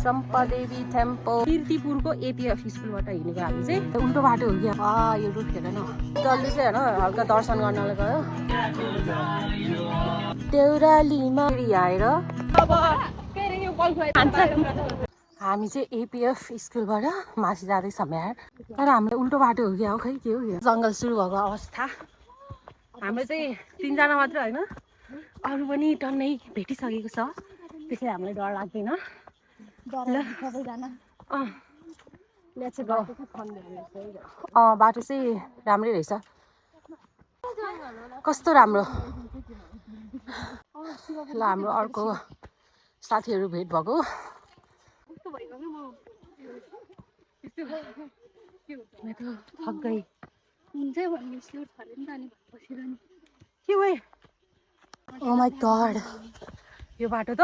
Champadevi temple कीर्तिपुरको APF स्कुलबाट हिँडेको हामी चाहिँ उल्टो बाटो हो क्या यो रुट हेर न जल्दी चाहिँ हेर हल्का दर्शन गर्नलाई गयो देउरालीमा आएर हामी चाहिँ एपीएफ स्कुलबाट माथि जाँदैछौँ यार तर हाम्रो उल्टो बाटो हो क्या हो खै के हो जङ्गल सुरु भएको अवस्था हाम्रो चाहिँ 3 जना मात्र होइन अरू पनि टन्नै भेटिसकेको छ त्यसैले हामीलाई डर लाग्दैन बाटो चाहिँ राम्रै रहेछ कस्तो राम्रो ल हाम्रो अर्को साथीहरू भेट भएको ओ माय गॉड यो बाटो त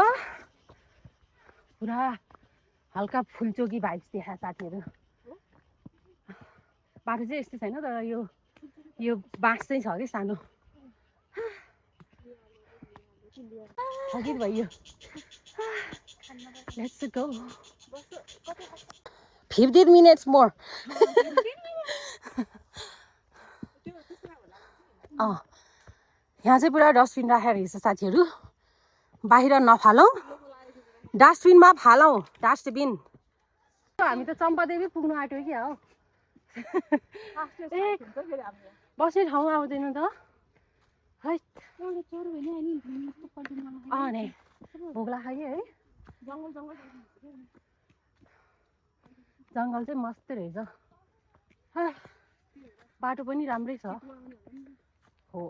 पुरा हल्का फुलचोकी भाइब्स देखा साथीहरू बाटो चाहिँ यस्तो छैन तर यो बाँस चाहिँ छ कि सानो थकित भयो लेट्स गो 15 minutes more यहाँ चाहिँ पुरा डस्टबिन राखेर रहेछ साथीहरू बाहिर नफालौँ डस्टबिनमा फालौँ डस्टबिन हामी त चम्पादेवी पुग्नु आँट्यो क्या हो बस्ने ठाउँ आउँदैन त है नि भोक लाग्यो है जङ्गल चाहिँ मस्तै रहेछ बाटो पनि राम्रै छ हो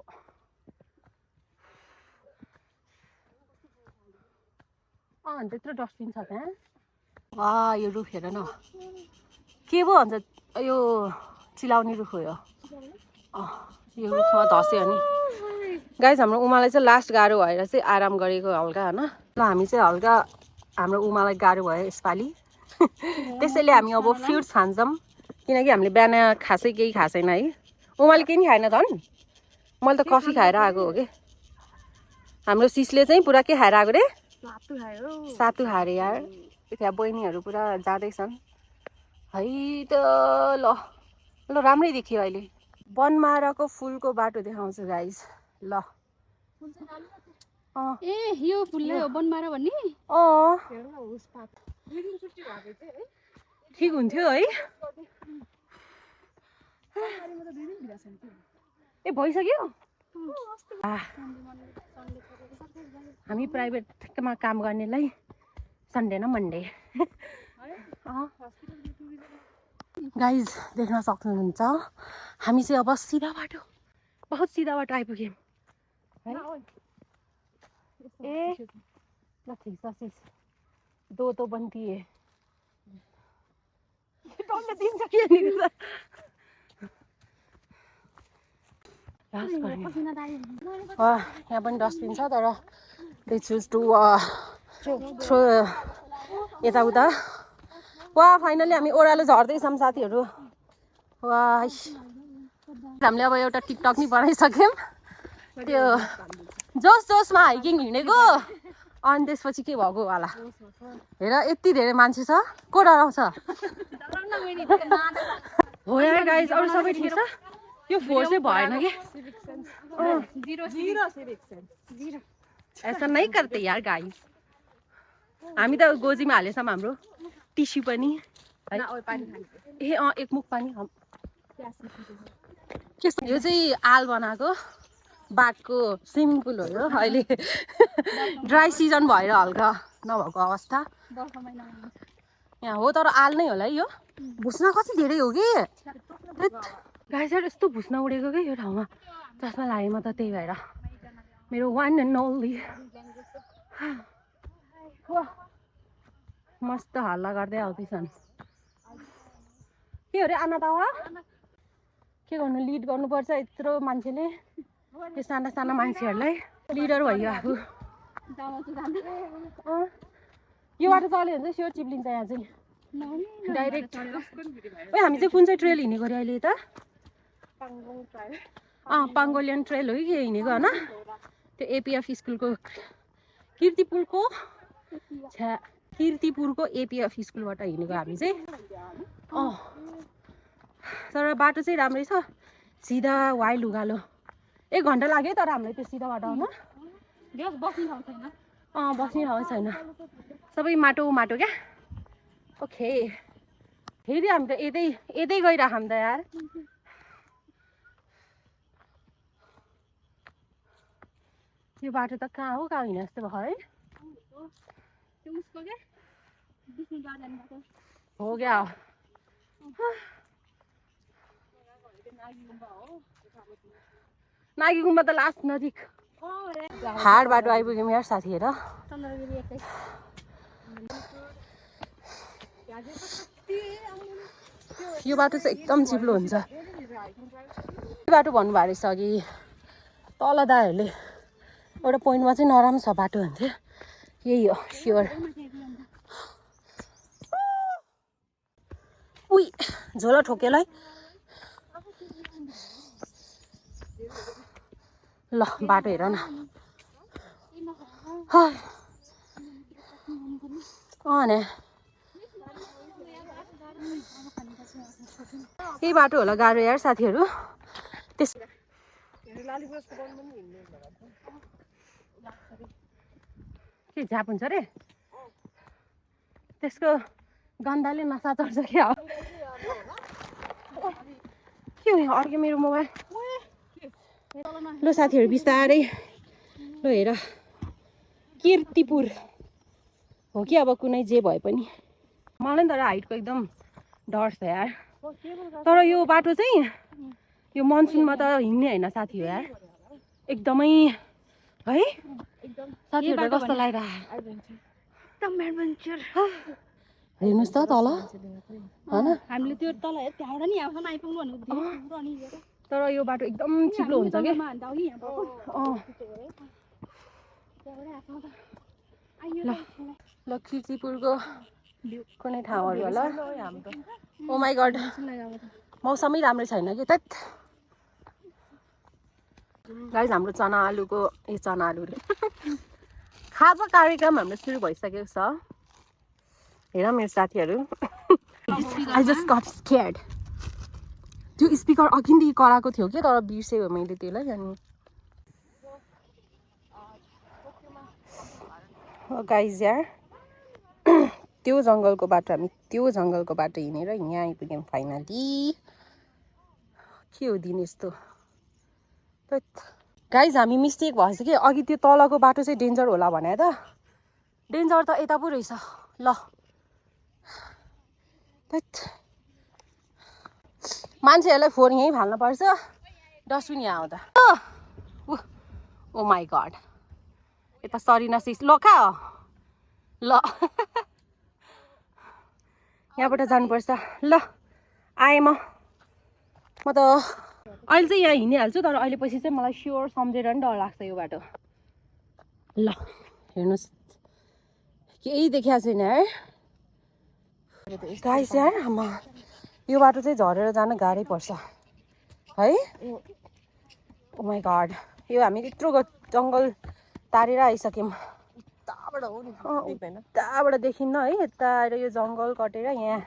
त्यत्रो डस्टबिन छ त्यहाँ यो रुख हेर न के पो भन्छ यो चिलाउने रुख हो यो रुखमा धस्यो नि गाइस हाम्रो उमालाई चाहिँ लास्ट गाह्रो भएर चाहिँ आराम गरेको हल्का होइन ल हामी चाहिँ हल्का हाम्रो उमालाई गाह्रो भयो यसपालि त्यसैले हामी अब फ्रुट्स खान्छौँ किनकि हामीले बिहान खासै केही खाएको छैन है उमाले केही नि खाएन झन् मैले त कफी खाएर आएको हो कि हाम्रो सिसले चाहिँ पुरा के खाएर आएको रे सातु खाएर यार त्यहाँ बहिनीहरू पुरा जाँदैछन् है त ल राम्रै देखियो अहिले बनमाराको फुलको बाटो देखाउँछु गाइस ल यो फुलले हो बनमारा भन्ने ठिक हुन्थ्यो है भइसक्यो हामी प्राइभेटमा काम गर्नेलाई सन्डे न मंडे गाइज देख्न सक्नुहुन्छ हामी चाहिँ अब सिधा बाटो बहुत सिधा बाटो आइपुग्यौँ है ल ठिक छ सिस दो तो बनती है दिन्छ के यहाँ पनि डस्टबिन छ तर दे चुज टु थ्रो यताउता वा फाइनली हामी ओह्रालो झर्दैछौँ साथीहरू वा हामीले अब एउटा टिकटक नि बनाइसक्यौँ त्यो जोसमा हाइकिङ हिँडेको अनि त्यसपछि के भएको होला हेर यति धेरै मान्छे छ को डराउँछ हो यार गाइज अरू सबै ठिक छ यो फोर चाहिँ भएन कि ऐसा नहीं करते यार गाइज हामी त गोजीमा हालेछौँ हाम्रो टिस्यु पनि एक मुख पानी यो चाहिँ आल बनाएको बाघको स्विमिङ पुल हो यो अहिले ड्राई सिजन भएर हल्का नभएको अवस्था यहाँ हो तर आल नै होला है यो भुस्ना कति धेरै हो कि गाइस यस्तो भुस्ना उडेको क्या यो ठाउँमा चस्मा लागेमा त त्यही भएर मेरो वान एन्ड ओन्ली मस्त हल्ला गर्दै आउँदैछन् के हो रे आना दावा के गर्नु लिड गर्नुपर्छ यत्रो मान्छेले यो साना साना मान्छेहरूलाई लिडर भयो आफू यो बाटो चल्यो भने चाहिँ स्योर चिप्लिन्छ यहाँ चाहिँ डाइरेक्ट हामी चाहिँ कुन चाहिँ ट्रेल हिँडेको अरे अहिले त पाङ्गोलियन ट्रेल हो कि के हिँडेको होइन त्यो एपीएफ स्कुलको कीर्तिपुरको किर्तिपुरको एपिएफ स्कुलबाट हिँडेको हामी चाहिँ तर बाटो चाहिँ राम्रै छ सिधा वाइल्ड उकालो 1 घन्टा लाग्यो तर हामीलाई त्यो सिधा बाटो आउन बस्ने ठाउँ छैन सबै माटो क्या ओके फेरि हामी त यतै गइराखौँ त यार यो बाटो त कहाँ हिँड्ने जस्तो भयो है हो क्या नागी गुम्बा त लास्ट नजिक हाड बाटो आइपुग्यौँ यार साथीहरू यो बाटो चाहिँ एकदम चिप्लो हुन्छ यो बाटो भन्नुभएको रहेछ अघि तल दाहरूले एउटा पोइन्टमा चाहिँ नराम्रो छ बाटो भन्थ्यो यही हो स्योर उही झोला ठोकेलाई ल बाटो हेर न ने यही बाटो होला गाह्रो यार साथीहरू त्यस के झाप हुन्छ रे त्यसको गन्धाले नसा चढ्छ क्या के हो अर्को मेरो मोबाइल ल साथीहरू बिस्तारै ल हेर किर्तिपुर हो कि अब कुनै जे भए पनि मलाई नि तर हाइटको एकदम डर छ यार तर यो बाटो चाहिँ यो मनसुनमा त हिँड्ने होइन साथी हो यार एकदमै है साथीहरू कस्तो लागिरहेको हेर्नुहोस् त तल होइन हामीले त्यो तल त्यहाँबाट नि यहाँसम्म आइपुग्नु भनेको तर यो बाटो एकदम चिप्लो हुन्छ कि ल किर्तिपुरको कुनै ठाउँहरू होला ओ माई गड मौसमै राम्रै छैन कि त्यत गाइस हाम्रो चना आलुको चना आलु खाजा कार्यक्रम हाम्रो सुरु भइसकेको छ हेर मेरो साथीहरू आई जस्ट गट स्क्यार्ड त्यो स्पिकर अघिदेखि कराएको थियो कि तर बिर्सेँ मैले त्यसलाई अनि गाइज यार त्यो जङ्गलको बाटो हिँडेर यहाँ आइपुग्यौँ फाइनली के हो दिन यस्तो गाइज हामी मिस्टेक भएछ कि अघि त्यो तलको बाटो चाहिँ डेन्जर होला भने त डेन्जर त यता पो रहेछ ल मान्छेहरूलाई फोहोर यहीँ फाल्नुपर्छ डस्टबिन यहाँ आउँदा ओ माई गड यता सरिना सिस ल कहाँ हो ल यहाँबाट जानुपर्छ ल आएँ म त अहिले चाहिँ यहाँ हिँडिहाल्छु तर अहिले पछि चाहिँ मलाई स्योर सम्झेर नि डर लाग्छ यो बाटो ल हेर्नुहोस् केही देखिएको छैन है गाइस यार आमा यो बाटो चाहिँ झरेर जान गाह्रै पर्छ है ओ माई गड यो हामी यत्रो जङ्गल तारेर आइसक्यौँ उताबाट देखिन्न है यता आएर यो जङ्गल कटेर यहाँ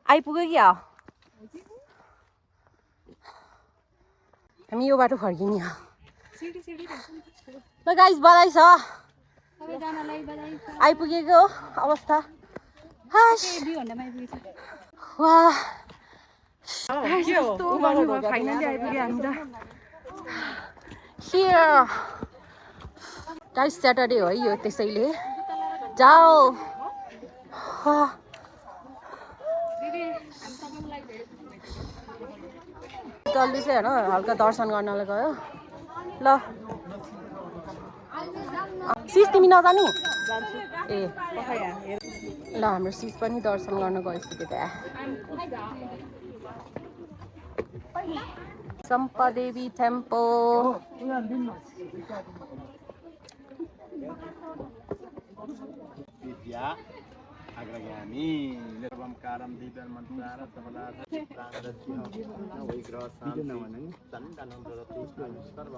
आइपुग्यो कि हामी यो बाटो फर्किने ल गाइस बधाई छ आइपुगेको अवस्था फाइनली आइपुग्यो हामी त गाइस स्याटरडे हो यो त्यसैले जाऊ डल्लु चाहिँ होइन हल्का दर्शन गर्नलाई गयो ल सिस तिमी नजाने ए ल हाम्रो सिस पनि दर्शन गर्न गइसक्यो त्यहाँ सम्पादेवी टेम्पल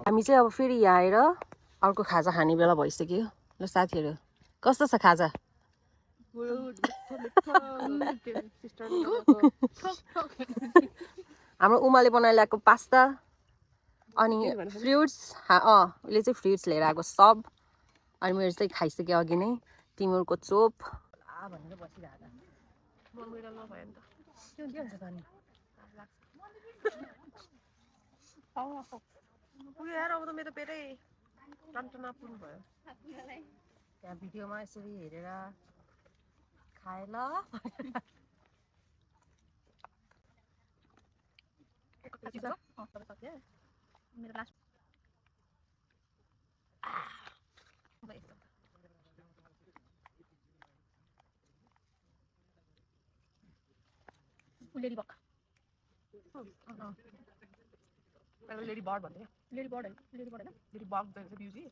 हामी चाहिँ अब फेरि यहाँ आएर अर्को खाजा खाने बेला भइसक्यो ल साथीहरू कस्तो छ खाजा हाम्रो उमाले बनाएर ल्याएको पास्ता अनि फ्रुट्स उसले चाहिँ फ्रुट्स लिएर आएको सब अनि मेरो चाहिँ खाइसक्यो अघि नै तिमुरको चोप भनेर बसिरहेको यार अब त मेरो पेटै टन्टना पुन भयो त्यहाँ भिडियोमा यसरी हेरेर खाए ल लेडी बक लेडी बर्ड भन्थे लेडी बर्ड हैन लेडी बग द ब्युटी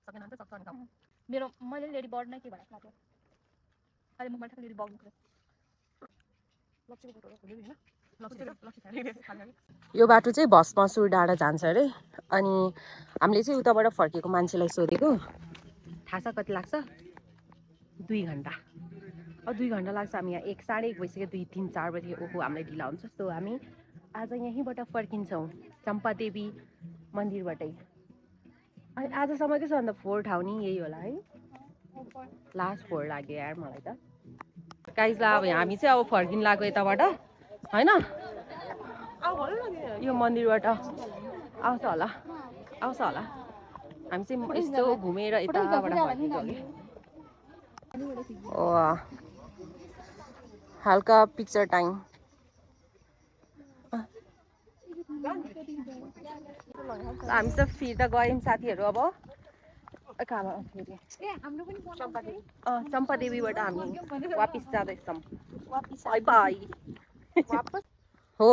सकेन त सक्छ नि काम मेरो मैले लेडी बर्ड नै के भनेको थियो अहिले मुखमा ठ्याक्क लेडी बग निक्ल्यो यो बाटो चाहिँ भस्मासुर डाँडा जान्छ अरे अनि हामीले चाहिँ उताबाट फर्केको मान्छेलाई सोधेको थाहा छ कति लाग्छ 2 घन्टा अब 2 घन्टा लाग्छ हामी यहाँ 1 साढे 1 भइसक्यो 2 3 4 बजी ओहो हामीलाई ढिला हुन्छ सो हामी आज यहीँबाट फर्किन्छौँ चम्पादेवी मन्दिरबाटै अनि आजसम्मकै छ अन्त 4 ठाउँ नि यही होला है लास्ट 4 लाग्यो यार मलाई त गाइस अब हामी चाहिँ अब फर्किन लाग्यो यताबाट हैन यो मन्दिरबाट आउँछ होला हामी चाहिँ यस्तो घुमेर यताबाट फर्किन्छौँ ओ हल्का पिक्चर टाइम हामी त फिर्ता गयौँ साथीहरू अब चम्पादेवीबाट हामी वापिस जाँदैछौँ बाई हो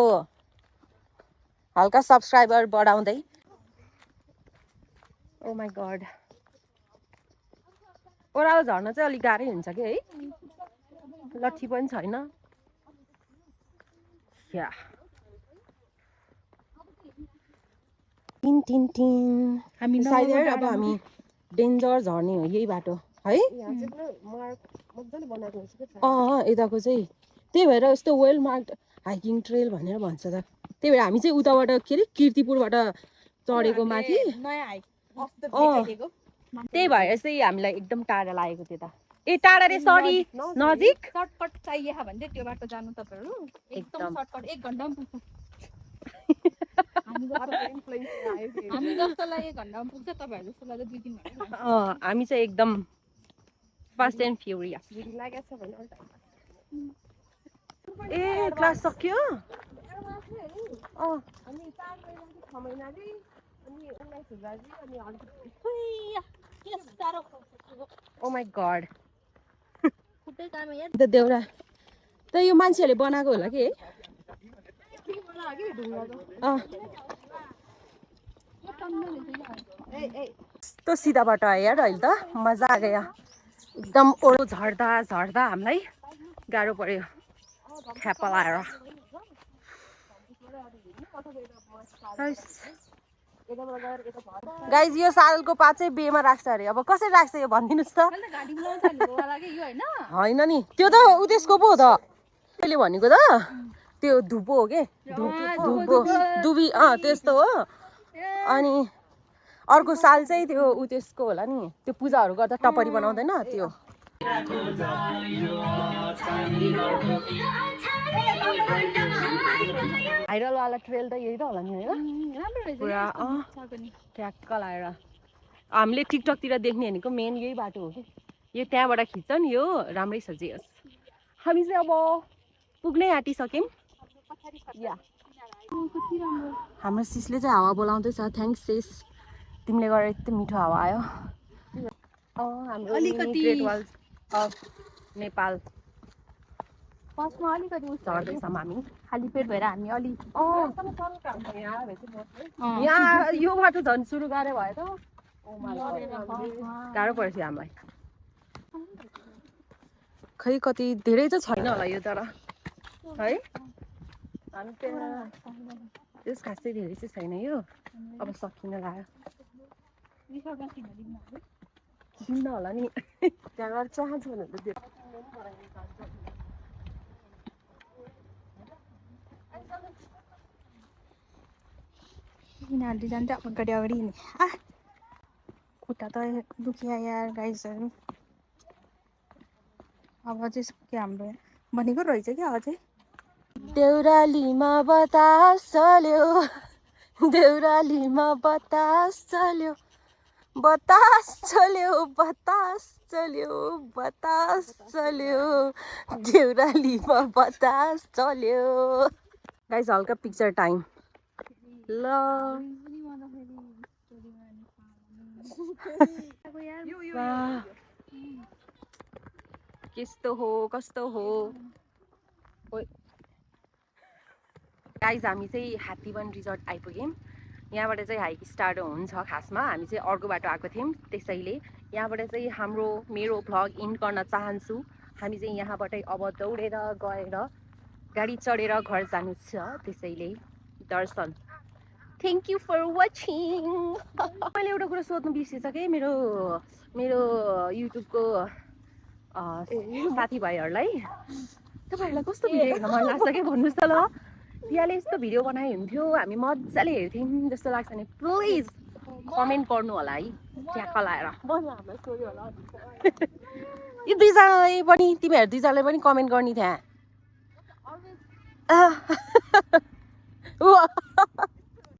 हल्का सब्सक्राइबर बढाउँदै ओ माई गड ओह्रालो झर्न चाहिँ अलिक गाह्रै हुन्छ कि है लट्ठी पनि छैन या टिन टिन टिन हामी सायद अब हामी डेन्जर झर्ने हो यही बाटो है यताको चाहिँ त्यही भएर यस्तो वेल मार्क्ड हाइकिङ ट्रेल भनेर भन्छ त त्यही भएर हामी चाहिँ उताबाट के अरे कीर्तिपुरबाट चढेको माथि त्यही भएर चाहिँ हामीलाई एकदम टाढा लागेको त्यो त ए टाढा रे सरी नजिक सर्टकट चाहिए भने त्यो बाटो जानु तपाईहरु एकदम सर्टकट 1 घण्टामा पुग्छ हामी जस्तोलाई 1 घण्टामा पुग्छ तपाईहरु जस्तोलाई 2-3 घण्टा हामी चाहिँ एकदम fast and furious A class सक्यो ओ माई गड त देउरा त यो मान्छेहरूले बनाएको होला कि तो सीधा बाटो आयो यार अहिले त मजा आ गयो एकदम ओह्रो झर्दा झर्दा हामीलाई गाह्रो पर्यो ख्यापा लाएर गाइज यो सालको पात चाहिँ बेमा राख्छ अरे अब कसरी राख्छ यो भनिदिनुहोस् त होइन नि त्यो त उदेशको पो हो त मैले भनेको त त्यो धुपो हो के धुपो दुबी त्यस्तो हो अनि अर्को साल चाहिँ त्यो उदेशको होला नि त्यो पूजाहरू गर्दा टपरी बनाउँदैन त्यो भाइरलवाला ट्रेल त यही त होला नि होइन पुरा ट्याक्क लाएर हामीले टिकटकतिर देख्ने भनेको मेन यही बाटो हो कि यो त्यहाँबाट खिच्छ नि यो राम्रै छ जे हामी चाहिँ अब पुग्नै आँटिसक्यौँ हाम्रो सिसले चाहिँ हावा बोलाउँदैछ थ्याङ्क्स सिस तिमीले गरेर यति मिठो हावा आयो हाम्रो ग्रेट वाल अफ नेपाल फर्स्टमा अलिकति झर्दैछौँ हामी खाली पेट भएर हामी अलि यहाँ यो बाटो झन् सुरु गाह्रो भयो त गाह्रो परेको थियो हामीलाई खै कति धेरै त छैन होला यो तर है हामी त्यस खासै धेरै चाहिँ छैन यो अब सकिन लाग्यो रिसर्टमा किन दिनु अब किन्न होला नि त्यहाँ गएर चाहन्छ भने त त्यो यिनीहरू दुईजना चाहिँ अगाडि अगाडि हिँड्ने खुट्टा त दुखिया यार गाइजहरू अब चाहिँ सक्यो हाम्रो भनेको रहेछ क्या अझै देउरालीमा बतास चल्यो देउरालीमा बतास चल्यो बतास चल्यो बतास चल्यो बतास चल्यो देउरालीमा बतास चल्यो गाइस हल्का पिक्चर टाइम ल वाह कस्तो हो कस्तो हो गाइज हामी चाहिँ हात्तीवन रिजोर्ट आइपुग्यौँ यहाँबाट चाहिँ हाइक स्टार्ट हुन्छ खासमा हामी चाहिँ अर्को बाटो आएको थियौँ त्यसैले यहाँबाट चाहिँ मेरो भ्लग इन्ड गर्न चाहन्छु हामी चाहिँ यहाँबाटै अब दौडेर गएर गाडी चढेर घर जानु छ त्यसैले दर्शन थ्याङ्क यू फर वाचिङ मैले एउटा कुरा सोध्नु बिर्सिसकेँ मेरो युट्युबको साथीभाइहरूलाई तपाईँहरूलाई कस्तो भिडियो हेर्न मन लाग्छ कि भन्नुहोस् त ल दियाले यस्तो भिडियो बनाए हुन्थ्यो हामी मजाले हेर्थ्यौँ जस्तो लाग्छ नि प्लिज कमेन्ट गर्नु होला है ट्याक्क लाएर यो दुईजनालाई पनि तिमीहरू दुईजनालाई पनि कमेन्ट गर्ने त्यहाँ